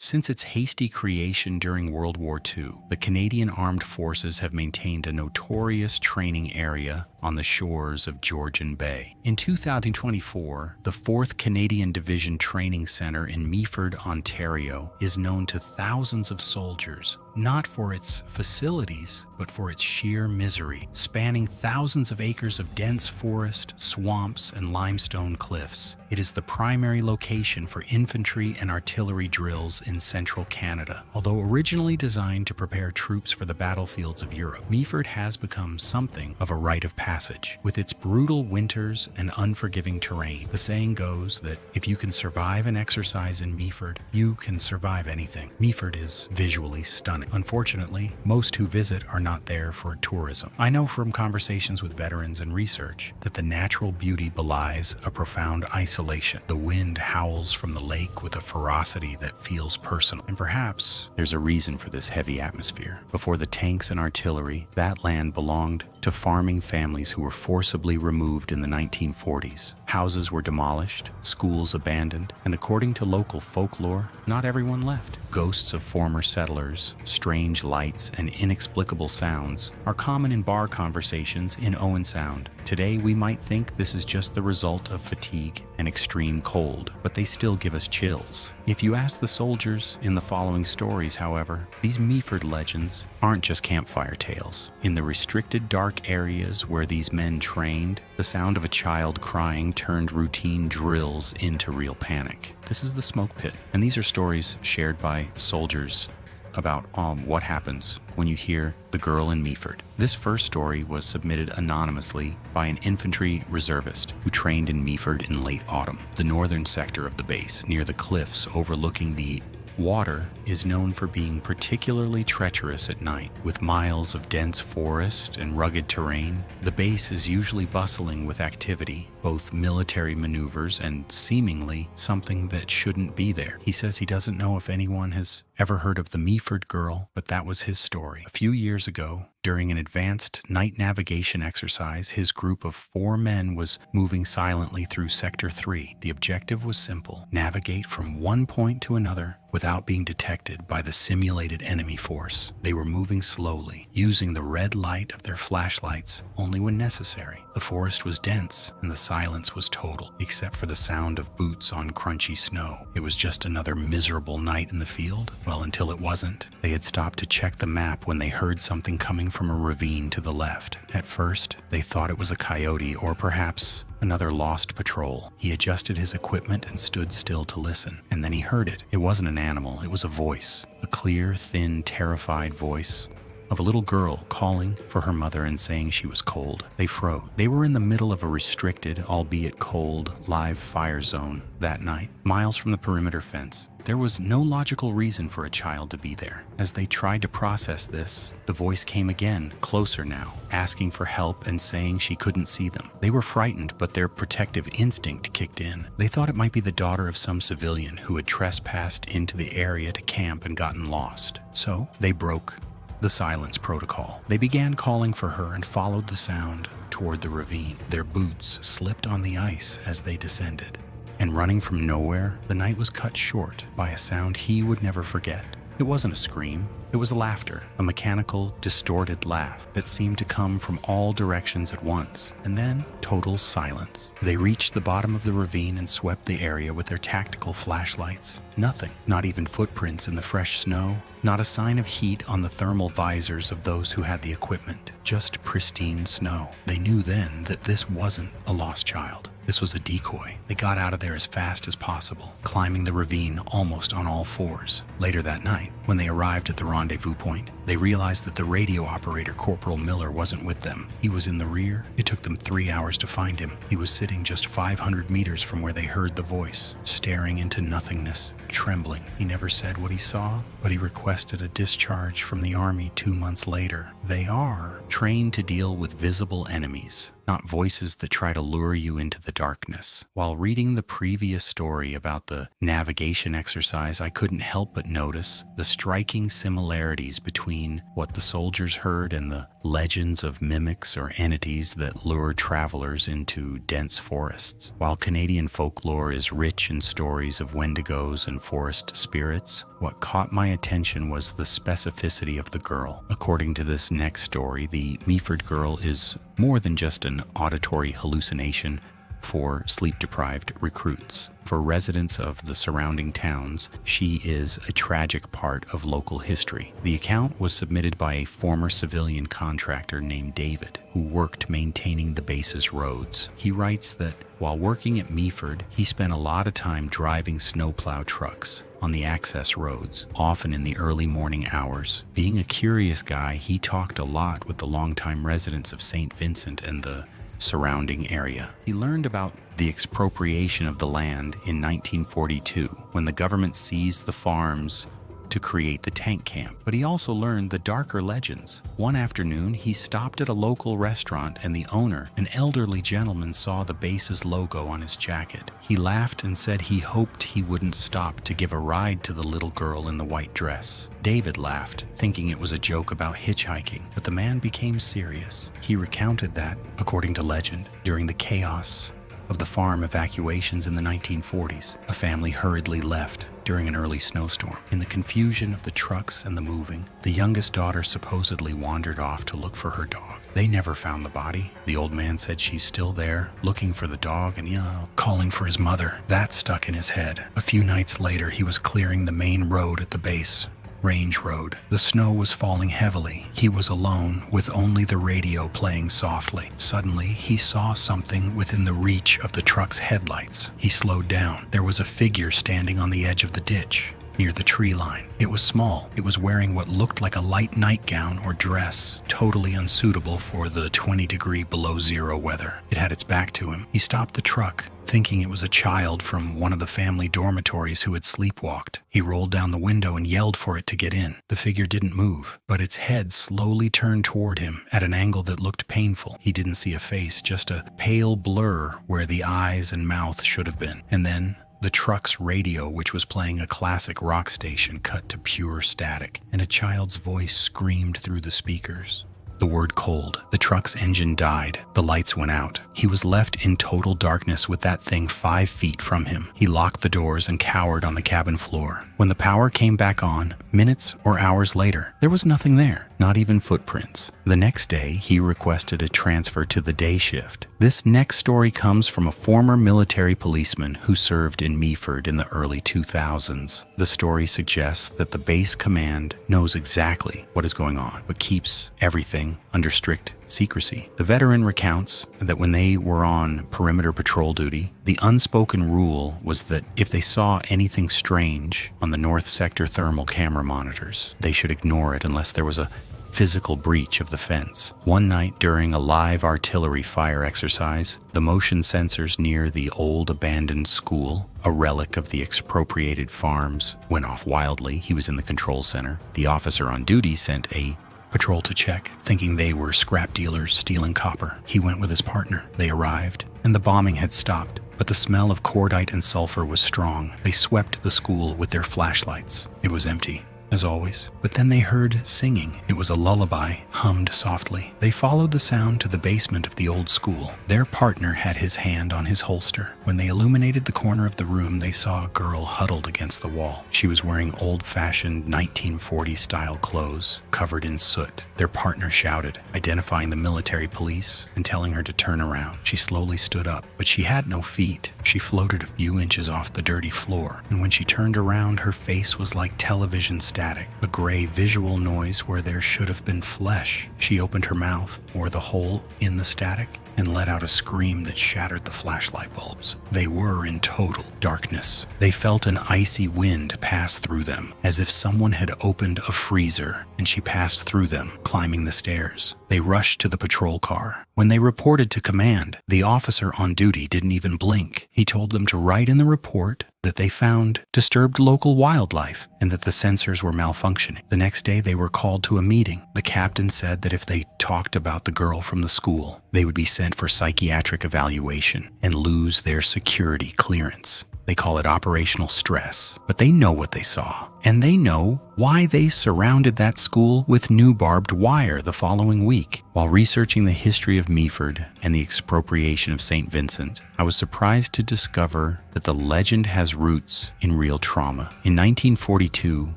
Since its hasty creation during World War II, the Canadian Armed Forces have maintained a notorious training area on the shores of Georgian Bay. In 2024, the 4th Canadian Division Training Center in Meaford, Ontario, is known to thousands of soldiers, not for its facilities, but for its sheer misery, spanning thousands of acres of dense forest, swamps, and limestone cliffs. It is the primary location for infantry and artillery drills in central Canada. Although originally designed to prepare troops for the battlefields of Europe, Meaford has become something of a rite of passage. With its brutal winters and unforgiving terrain, the saying goes that if you can survive an exercise in Meaford, you can survive anything. Meaford is visually stunning. Unfortunately, most who visit are not there for tourism. I know from conversations with veterans and research that the natural beauty belies a profound isolation. The wind howls from the lake with a ferocity that feels personal. And perhaps there's a reason for this heavy atmosphere. Before the tanks and artillery, that land belonged to farming families who were forcibly removed in the 1940s. Houses were demolished, schools abandoned, and according to local folklore, not everyone left. Ghosts of former settlers, strange lights, and inexplicable sounds are common in bar conversations in Owen Sound. Today, we might think this is just the result of fatigue and extreme cold, but they still give us chills. If you ask the soldiers in the following stories, however, these Meaford legends aren't just campfire tales. In the restricted dark areas where these men trained, the sound of a child crying turned routine drills into real panic. This is the smoke pit, and these are stories shared by soldiers about what happens when you hear the girl in Meaford. This first story was submitted anonymously by an infantry reservist who trained in Meaford in late autumn. The northern sector of the base, near the cliffs overlooking the water, is known for being particularly treacherous at night. With miles of dense forest and rugged terrain, the base is usually bustling with activity, both military maneuvers and seemingly something that shouldn't be there. He says he doesn't know if anyone has ever heard of the Meaford girl, but that was his story. A few years ago, during an advanced night navigation exercise, his group of 4 men was moving silently through Sector 3. The objective was simple: navigate from one point to another without being detected by the simulated enemy force. They were moving slowly, using the red light of their flashlights only when necessary. The forest was dense, and the silence was total, except for the sound of boots on crunchy snow. It was just another miserable night in the field. Well, until it wasn't. They had stopped to check the map when they heard something coming from a ravine to the left. At first, they thought it was a coyote or perhaps another lost patrol. He adjusted his equipment and stood still to listen, and then he heard it. It wasn't an animal, it was a voice. A clear, thin, terrified voice of a little girl calling for her mother and saying she was cold. They froze. They were in the middle of a restricted, albeit cold, live fire zone that night, miles from the perimeter fence. There was no logical reason for a child to be there. As they tried to process this, the voice came again, closer now, asking for help and saying she couldn't see them. They were frightened, but their protective instinct kicked in. They thought it might be the daughter of some civilian who had trespassed into the area to camp and gotten lost. So they broke the silence protocol. They began calling for her and followed the sound toward the ravine. Their boots slipped on the ice as they descended. And running from nowhere, the night was cut short by a sound he would never forget. It wasn't a scream, it was a laughter, a mechanical, distorted laugh that seemed to come from all directions at once, and then total silence. They reached the bottom of the ravine and swept the area with their tactical flashlights. Nothing, not even footprints in the fresh snow, not a sign of heat on the thermal visors of those who had the equipment, just pristine snow. They knew then that this wasn't a lost child. This was a decoy. They got out of there as fast as possible, climbing the ravine almost on all fours. Later that night, when they arrived at the rendezvous point, they realized that the radio operator, Corporal Miller, wasn't with them. He was in the rear. It took them 3 hours to find him. He was sitting just 500 meters from where they heard the voice, staring into nothingness, trembling. He never said what he saw, but he requested a discharge from the Army 2 months later. They are trained to deal with visible enemies, not voices that try to lure you into the darkness. While reading the previous story about the navigation exercise, I couldn't help but notice the striking similarities between between what the soldiers heard and the legends of mimics or entities that lure travelers into dense forests. While Canadian folklore is rich in stories of wendigos and forest spirits, what caught my attention was the specificity of the girl. According to this next story, the Meaford girl is more than just an auditory hallucination for sleep-deprived recruits. For residents of the surrounding towns, she is a tragic part of local history. The account was submitted by a former civilian contractor named David, who worked maintaining the base's roads. He writes that while working at Meaford, he spent a lot of time driving snowplow trucks on the access roads, often in the early morning hours. Being a curious guy, he talked a lot with the longtime residents of St. Vincent and the surrounding area. He learned about the expropriation of the land in 1942 when the government seized the farms to create the tank camp. But he also learned the darker legends. One afternoon, he stopped at a local restaurant and the owner, an elderly gentleman, saw the base's logo on his jacket. He laughed and said he hoped he wouldn't stop to give a ride to the little girl in the white dress. David laughed, thinking it was a joke about hitchhiking, but the man became serious. He recounted that, according to legend, during the chaos of the farm evacuations in the 1940s, a family hurriedly left during an early snowstorm. In the confusion of the trucks and the moving, the youngest daughter supposedly wandered off to look for her dog. They never found the body. The old man said she's still there, looking for the dog and, calling for his mother. That stuck in his head. A few nights later, he was clearing the main road at the base. Range Road. The snow was falling heavily. He was alone, with only the radio playing softly. Suddenly, he saw something within the reach of the truck's headlights. He slowed down. There was a figure standing on the edge of the ditch, near the tree line. It was small. It was wearing what looked like a light nightgown or dress, totally unsuitable for the 20-degree below zero weather. It had its back to him. He stopped the truck, thinking it was a child from one of the family dormitories who had sleepwalked. He rolled down the window and yelled for it to get in. The figure didn't move, but its head slowly turned toward him at an angle that looked painful. He didn't see a face, just a pale blur where the eyes and mouth should have been. And then the truck's radio, which was playing a classic rock station, cut to pure static, and a child's voice screamed through the speakers. The word cold. The truck's engine died. The lights went out. He was left in total darkness with that thing 5 feet from him. He locked the doors and cowered on the cabin floor. When the power came back on, minutes or hours later, there was nothing there, not even footprints. The next day, he requested a transfer to the day shift. This next story comes from a former military policeman who served in Meaford in the early 2000s. The story suggests that the base command knows exactly what is going on, but keeps everything under strict secrecy. The veteran recounts that when they were on perimeter patrol duty, the unspoken rule was that if they saw anything strange on the North Sector thermal camera monitors, they should ignore it unless there was a physical breach of the fence. One night during a live artillery fire exercise, the motion sensors near the old abandoned school, a relic of the expropriated farms, went off wildly. He was in the control center. The officer on duty sent a patrol to check, thinking they were scrap dealers stealing copper. He went with his partner. They arrived, and the bombing had stopped, but the smell of cordite and sulfur was strong. They swept the school with their flashlights. It was empty, as always. But then they heard singing. It was a lullaby, hummed softly. They followed the sound to the basement of the old school. Their partner had his hand on his holster. When they illuminated the corner of the room, they saw a girl huddled against the wall. She was wearing old-fashioned 1940s-style clothes, covered in soot. Their partner shouted, identifying the military police and telling her to turn around. She slowly stood up, but she had no feet. She floated a few inches off the dirty floor, and when she turned around, her face was like television static, a gray visual noise where there should have been flesh. She opened her mouth, or the hole in the static, and let out a scream that shattered the flashlight bulbs. They were in total darkness. They felt an icy wind pass through them, as if someone had opened a freezer, and she passed through them, climbing the stairs. They rushed to the patrol car. When they reported to command, the officer on duty didn't even blink. He told them to write in the report that they found disturbed local wildlife and that the sensors were malfunctioning. The next day, they were called to a meeting. The captain said that if they talked about the girl from the school, they would be sent for psychiatric evaluation and lose their security clearance. They call it operational stress, but they know what they saw, And they know why they surrounded that school with new barbed wire the following week. While researching the history of Meaford and the expropriation of St. Vincent, I was surprised to discover that the legend has roots in real trauma. In 1942,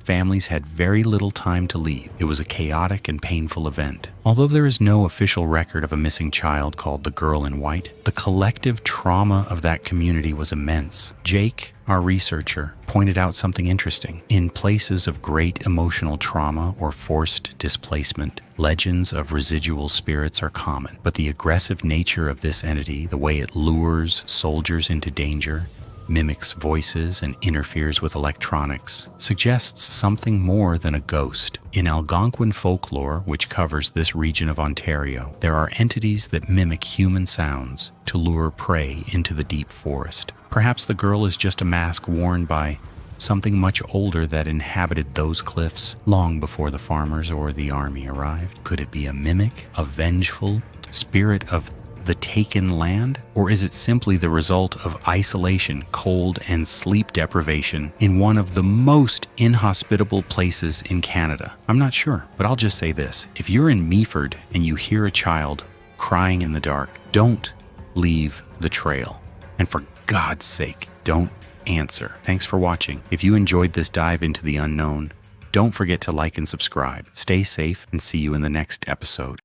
families had very little time to leave. It was a chaotic and painful event. Although there is no official record of a missing child called the Girl in White, the collective trauma of that community was immense. Jake, our researcher, pointed out something interesting. In places of great emotional trauma or forced displacement, legends of residual spirits are common. But the aggressive nature of this entity, the way it lures soldiers into danger, mimics voices, and interferes with electronics, suggests something more than a ghost. In Algonquin folklore, which covers this region of Ontario, there are entities that mimic human sounds to lure prey into the deep forest. Perhaps the girl is just a mask worn by something much older that inhabited those cliffs long before the farmers or the army arrived. Could it be a mimic, a vengeful spirit of the taken land? Or is it simply the result of isolation, cold, and sleep deprivation in one of the most inhospitable places in Canada? I'm not sure, but I'll just say this. If you're in Meaford and you hear a child crying in the dark, don't leave the trail. And for God's sake, don't answer. Thanks for watching. If you enjoyed this dive into the unknown, don't forget to like and subscribe. Stay safe and see you in the next episode.